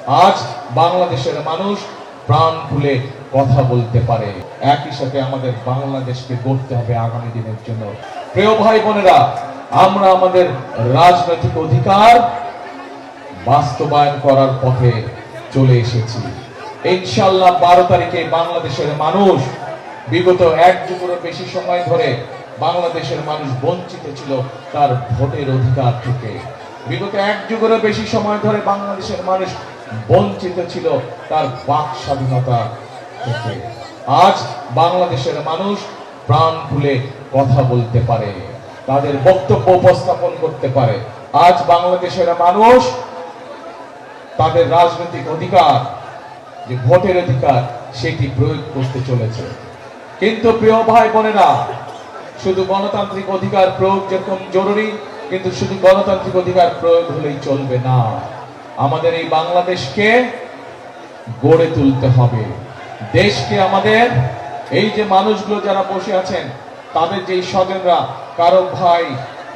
আজ বাংলাদেশের মানুষ প্রাণ খুলে কথা বলতে পারে। একই সাথে আমাদের বাংলাদেশকে গড়তে হবে আগামী দিনের জন্য। প্রিয় ভাই বোনেরা, আমরা আমাদের রাজনৈতিক অধিকার বাস্তবায়ন করার পথে চলে এসেছি। ইনশাআল্লাহ 12 তারিখে বাংলাদেশের মানুষ, বিগত এক যুগেরও বেশি সময় ধরে বাংলাদেশের মানুষ বঞ্চিত ছিল তার ভোটের অধিকার থেকে। বিগত এক যুগেরও বেশি সময় ধরে বাংলাদেশের মানুষ বঞ্চিত ছিল তার বাক স্বাধীনতা থেকে। আজ বাংলাদেশের মানুষ প্রাণ খুলে কথা বলতে পারে, তাদের বক্তব্য উপস্থাপন করতে পারে। আজ বাংলাদেশের মানুষ তাদের রাজনৈতিক অধিকার, যে ভোটের অধিকার, সেটি প্রয়োগ করতে চলেছে। কিন্তু প্রিয় ভাই বোনেরা, শুধু গণতান্ত্রিক অধিকার প্রয়োগ যেরকম জরুরি, কিন্তু শুধু গণতান্ত্রিক অধিকার প্রয়োগ হলেই চলবে না। আমাদের এই বাংলাদেশকে গড়ে তুলতে হবে। দেশকে আমাদের, এই যে মানুষগুলো যারা বসে আছেন, তাদের যে স্বজনরা, কারো ভাই,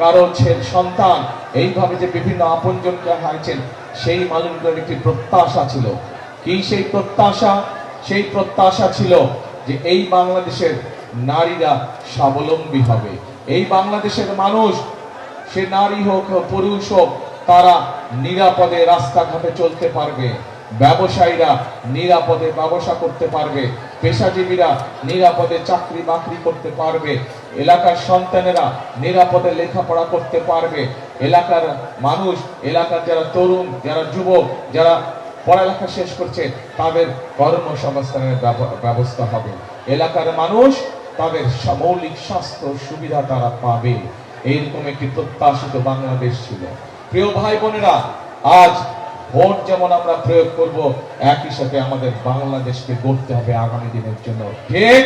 কারো ছেলে সন্তান, এইভাবে যে বিভিন্ন আপনজনকে হারিয়েছেন, সেই মানুষগুলোর একটি প্রত্যাশা ছিল। কি সেই প্রত্যাশা? সেই প্রত্যাশা ছিল যে এই বাংলাদেশের নারীরা স্বাবলম্বী হবে। এই বাংলাদেশের মানুষ, সে নারী হোক পুরুষ হোক, তারা নিরাপদে রাস্তাঘাটে চলতে পারবে, ব্যবসায়ীরা নিরাপদে ব্যবসা করতে পারবে, পেশাজীবীরা নিরাপদে চাকরি বাকরি করতে পারবে, এলাকার সন্তানেরা নিরাপদে লেখাপড়া করতে পারবে, এলাকার মানুষ, এলাকার যারা তরুণ, যারা যুবক, যারা পড়ালেখা শেষ করছে, তাদের কর্মসংস্থানের ব্যবস্থা হবে। এলাকার মানুষ তাদের মৌলিক স্বাস্থ্য সুবিধা তারা পাবে। এইরকম একটি প্রত্যাশিত বাংলাদেশ ছিল। প্রিয় ভাই বোনেরা, আজ ভোট যেমন আমরা প্রয়োগ করব, একই সাথে আমাদের বাংলাদেশকে গড়তে হবে আগামী দিনের জন্য। ঠিক?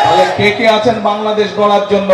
তাহলে কে কে আছেন বাংলাদেশ গড়ার জন্য?